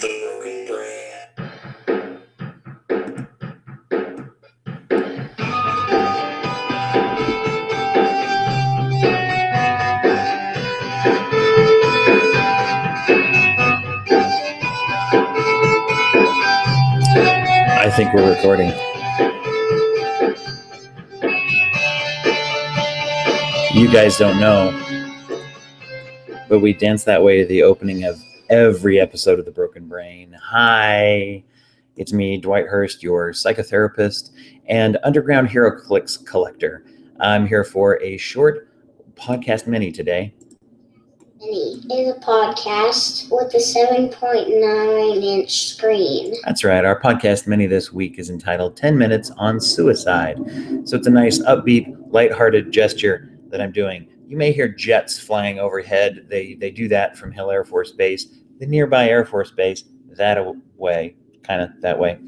Broken Brain. I think we're recording. You guys don't know, but we dance that way at the opening of every episode of The Broken Brain. Hi, it's me, Dwight Hurst, your psychotherapist and Underground HeroClix collector. I'm here for a short podcast mini today. Mini is a podcast with a 7.9-inch screen. That's right. Our podcast mini this week is entitled 10 Minutes on Suicide. So it's a nice, upbeat, lighthearted gesture that I'm doing. You may hear jets flying overhead. They do that from Hill Air Force Base, the nearby Air Force Base, that way, kind of that way.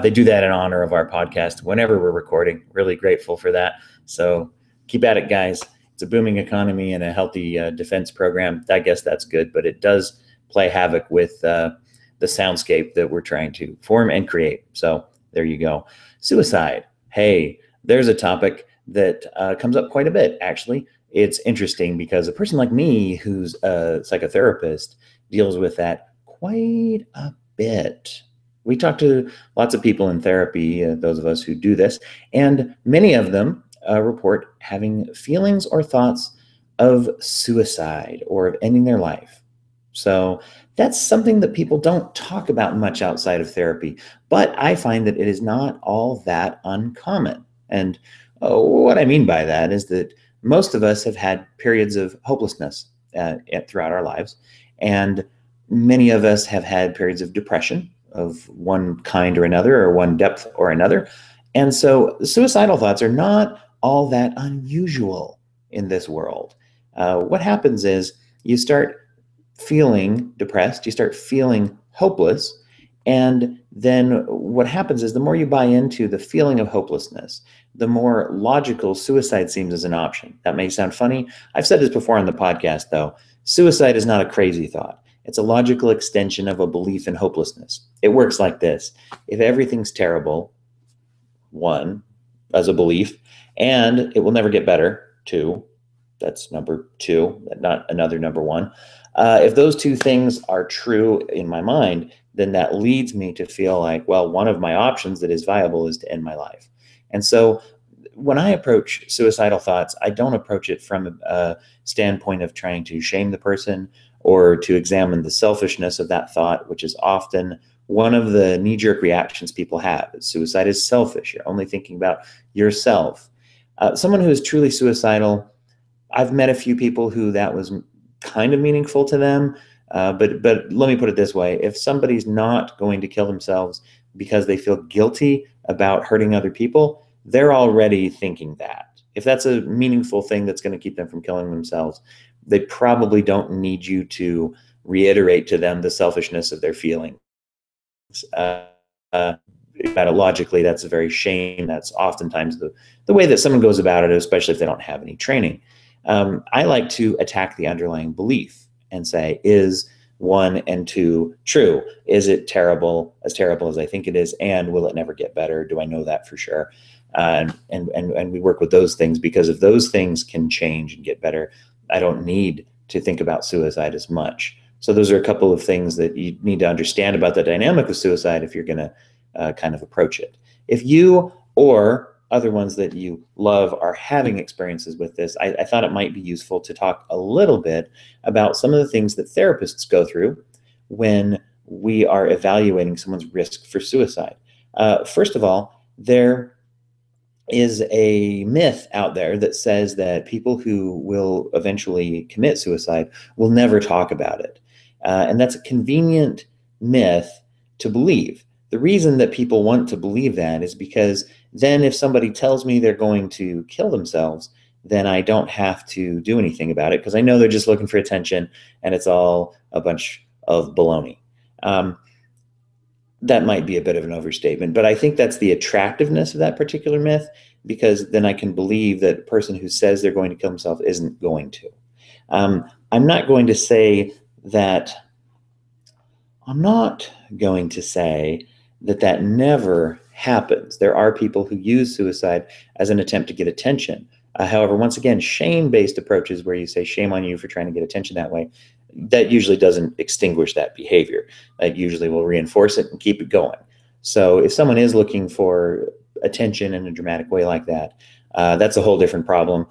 They do that in honor of our podcast whenever we're recording. Really grateful for that. So keep at it, guys. It's a booming economy and a healthy defense program. I guess that's good, but it does play havoc with the soundscape that we're trying to form and create. So there you go. Suicide. Hey, there's a topic that comes up quite a bit, actually. It's interesting because a person like me who's a psychotherapist deals with that quite a bit. We talk to lots of people in therapy, those of us who do this, and many of them report having feelings or thoughts of suicide or of ending their life. So that's something that people don't talk about much outside of therapy, but I find that it is not all that uncommon. And what I mean by that is that most of us have had periods of hopelessness throughout our lives, and many of us have had periods of depression of one kind or another, or one depth or another. And so suicidal thoughts are not all that unusual in this world. What happens is you start feeling depressed, you start feeling hopeless, and then what happens is the more you buy into the feeling of hopelessness, the more logical suicide seems as an option. That may sound funny. I've said this before on the podcast, though. Suicide is not a crazy thought. It's a logical extension of a belief in hopelessness. It works like this. If everything's terrible, one, as a belief, and it will never get better, two, that's number two, not another number one. If those two things are true in my mind, then that leads me to feel like, well, one of my options that is viable is to end my life. And so when I approach suicidal thoughts, I don't approach it from a standpoint of trying to shame the person or to examine the selfishness of that thought, which is often one of the knee-jerk reactions people have. Suicide is selfish. You're only thinking about yourself. Someone who is truly suicidal, I've met a few people who that was kind of meaningful to them, but let me put it this way. If somebody's not going to kill themselves because they feel guilty about hurting other people, they're already thinking that. If that's a meaningful thing that's going to keep them from killing themselves, they probably don't need you to reiterate to them the selfishness of their feelings. Logically, that's a very shame. That's oftentimes the way that someone goes about it, especially if they don't have any training. I like to attack the underlying belief and say, is 1 and 2 true? Is it terrible as I think it is? And will it never get better? Do I know that for sure? And we work with those things, because if those things can change and get better, I don't need to think about suicide as much. So those are a couple of things that you need to understand about the dynamic of suicide if you're going to kind of approach it. If you or other ones that you love are having experiences with this, I thought it might be useful to talk a little bit about some of the things that therapists go through when we are evaluating someone's risk for suicide. First of all, there is a myth out there that says that people who will eventually commit suicide will never talk about it. And that's a convenient myth to believe. The reason that people want to believe that is because then if somebody tells me they're going to kill themselves, then I don't have to do anything about it, because I know they're just looking for attention and it's all a bunch of baloney. That might be a bit of an overstatement, but I think that's the attractiveness of that particular myth, because then I can believe that a person who says they're going to kill themselves isn't going to. I'm not going to say that I'm not going to say that that never happens. There are people who use suicide as an attempt to get attention. However, once again, shame-based approaches where you say shame on you for trying to get attention that way, that usually doesn't extinguish that behavior. That usually will reinforce it and keep it going. So if someone is looking for attention in a dramatic way like that, that's a whole different problem.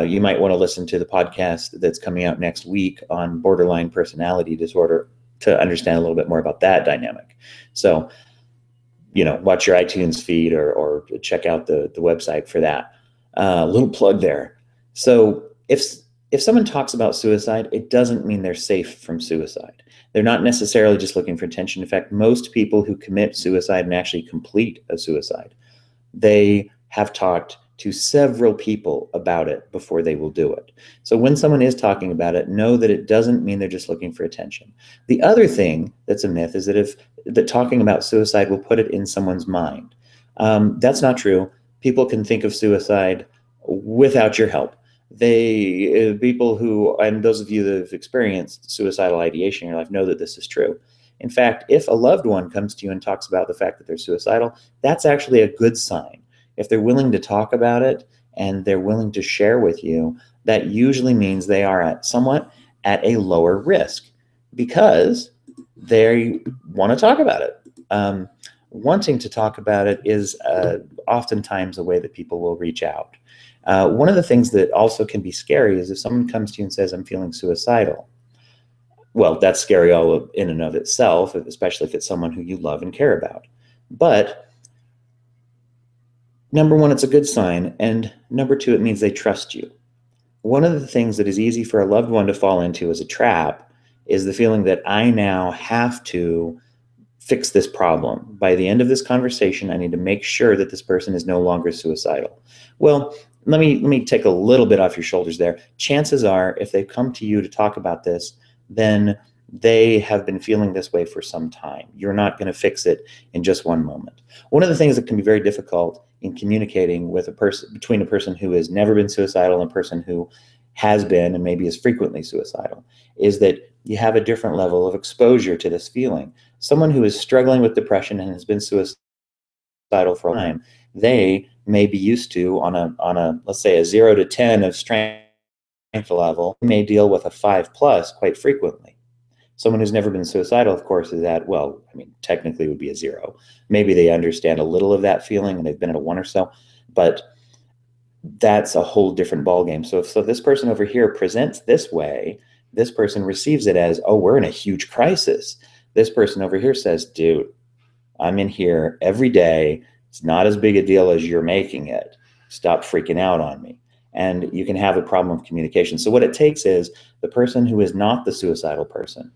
You might want to listen to the podcast that's coming out next week on borderline personality disorder to understand a little bit more about that dynamic. So, watch your iTunes feed or check out the website for that. Little plug there. So if someone talks about suicide, it doesn't mean they're safe from suicide. They're not necessarily just looking for attention. In fact, most people who commit suicide and actually complete a suicide, they have talked to several people about it before they will do it. So when someone is talking about it, know that it doesn't mean they're just looking for attention. The other thing that's a myth is that talking about suicide will put it in someone's mind. That's not true. People can think of suicide without your help. People who, and those of you that have experienced suicidal ideation in your life know that this is true. In fact, if a loved one comes to you and talks about the fact that they're suicidal, that's actually a good sign. If they're willing to talk about it and they're willing to share with you, that usually means they are somewhat at a lower risk because they want to talk about it. Wanting to talk about it is oftentimes a way that people will reach out. One of the things that also can be scary is if someone comes to you and says, I'm feeling suicidal. Well, that's scary all in and of itself, especially if it's someone who you love and care about. But number one, it's a good sign. And number two, it means they trust you. One of the things that is easy for a loved one to fall into as a trap is the feeling that I now have to fix this problem. By the end of this conversation, I need to make sure that this person is no longer suicidal. Well, let me take a little bit off your shoulders there. Chances are, if they come to you to talk about this, then they have been feeling this way for some time. You're not going to fix it in just one moment. One of the things that can be very difficult in communicating with between a person who has never been suicidal and a person who has been and maybe is frequently suicidal is that you have a different level of exposure to this feeling. Someone who is struggling with depression and has been suicidal for a time, they may be used to on a let's say a 0 to 10 of strength level, may deal with a 5+ quite frequently. Someone who's never been suicidal, of course, is at, well, I mean, technically would be a 0. Maybe they understand a little of that feeling and they've been at a 1 or so, but that's a whole different ballgame. So this person over here presents this way, this person receives it as, oh, we're in a huge crisis. This person over here says, dude, I'm in here every day. It's not as big a deal as you're making it. Stop freaking out on me. And you can have a problem of communication. So what it takes is the person who is not the suicidal person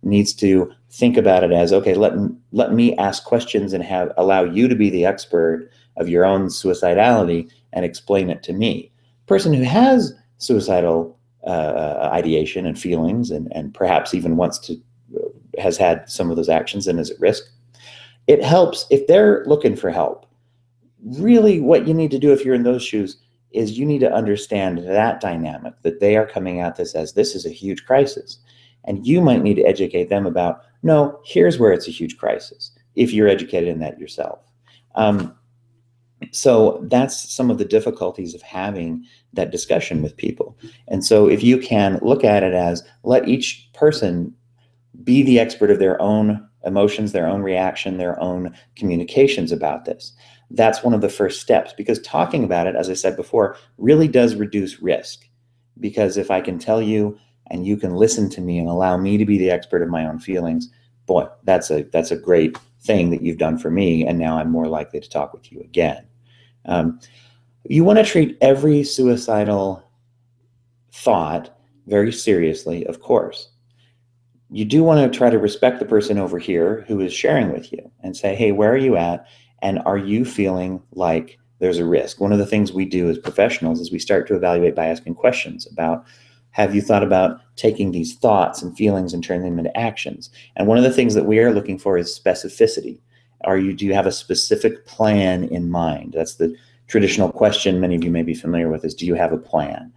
needs to think about it as, okay, let me ask questions and allow you to be the expert of your own suicidality and explain it to me. Person who has suicidal ideation and feelings and perhaps even has had some of those actions and is at risk, it helps if they're looking for help. Really what you need to do if you're in those shoes is you need to understand that dynamic, that they are coming at this as this is a huge crisis. And you might need to educate them about, no, here's where it's a huge crisis, if you're educated in that yourself. So that's some of the difficulties of having that discussion with people. And so if you can look at it as, let each person be the expert of their own emotions, their own reaction, their own communications about this. That's one of the first steps, because talking about it, as I said before, really does reduce risk. Because if I can tell you and you can listen to me and allow me to be the expert of my own feelings, boy, that's a great thing that you've done for me, and now I'm more likely to talk with you again. You want to treat every suicidal thought very seriously, of course. You do want to try to respect the person over here who is sharing with you and say, hey, where are you at? And are you feeling like there's a risk? One of the things we do as professionals is we start to evaluate by asking questions about, have you thought about taking these thoughts and feelings and turning them into actions? And one of the things that we are looking for is specificity. Do you have a specific plan in mind? That's the traditional question many of you may be familiar with, is do you have a plan?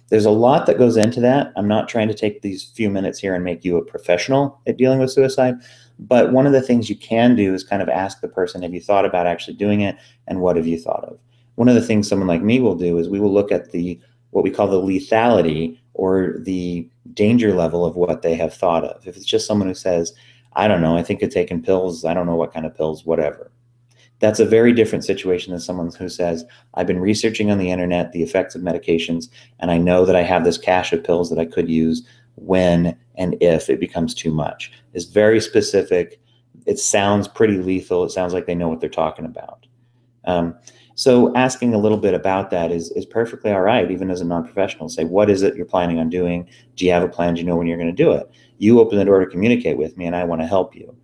There's a lot that goes into that. I'm not trying to take these few minutes here and make you a professional at dealing with suicide, but one of the things you can do is kind of ask the person, have you thought about actually doing it, and what have you thought of? One of the things someone like me will do is we will look at what we call the lethality, or the danger level of what they have thought of. If it's just someone who says, I don't know, I think of taking pills, I don't know what kind of pills, whatever. That's a very different situation than someone who says, I've been researching on the internet the effects of medications, and I know that I have this cache of pills that I could use when and if it becomes too much. It's very specific. It sounds pretty lethal. It sounds like they know what they're talking about. So asking a little bit about that is perfectly all right, even as a non-professional. Say, what is it you're planning on doing? Do you have a plan? Do you know when you're going to do it? You open the door to communicate with me, and I want to help you.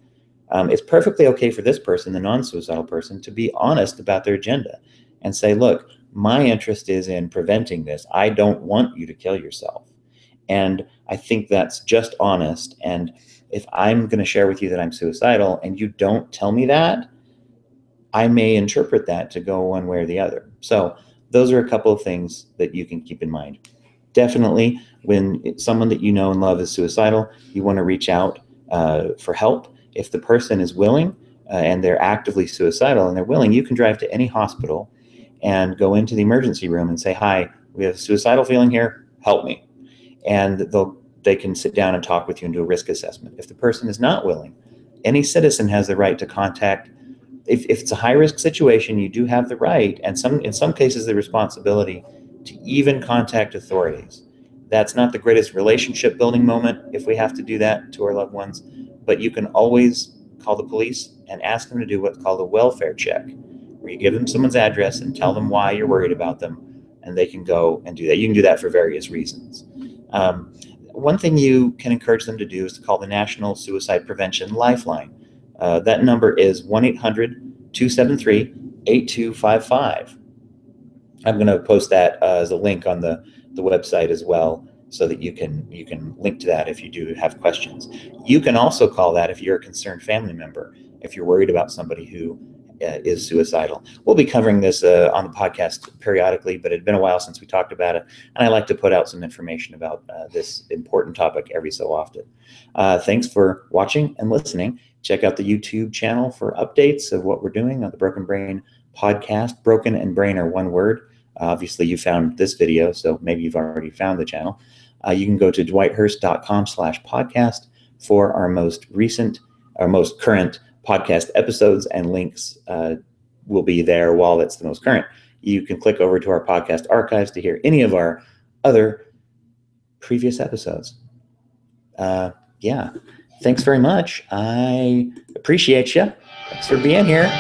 It's perfectly okay for this person, the non-suicidal person, to be honest about their agenda and say, look, my interest is in preventing this. I don't want you to kill yourself. And I think that's just honest. And if I'm going to share with you that I'm suicidal and you don't tell me that, I may interpret that to go one way or the other. So those are a couple of things that you can keep in mind. Definitely, when someone that you know and love is suicidal, you want to reach out for help. If the person is willing and they're actively suicidal and they're willing, you can drive to any hospital and go into the emergency room and say, hi, we have a suicidal feeling here, help me. And they can sit down and talk with you and do a risk assessment. If the person is not willing, any citizen has the right to contact. If it's a high-risk situation, you do have the right, and in some cases the responsibility, to even contact authorities. That's not the greatest relationship building moment if we have to do that to our loved ones, but you can always call the police and ask them to do what's called a welfare check, where you give them someone's address and tell them why you're worried about them, and they can go and do that. You can do that for various reasons. One thing you can encourage them to do is to call the National Suicide Prevention Lifeline. That number is 1-800-273-8255. I'm going to post that as a link on the website as well, so that you can link to that if you do have questions. You can also call that if you're a concerned family member, if you're worried about somebody who is suicidal. We'll be covering this on the podcast periodically, but it's been a while since we talked about it, and I like to put out some information about this important topic every so often. Thanks for watching and listening. Check out the YouTube channel for updates of what we're doing on the Broken Brain podcast. Broken and brain are one word. Obviously, you found this video, so maybe you've already found the channel. You can go to dwighthurst.com/podcast for our most current podcast episodes, and links will be there while it's the most current. You can click over to our podcast archives to hear any of our other previous episodes. Yeah, thanks very much. I appreciate you. Thanks for being here.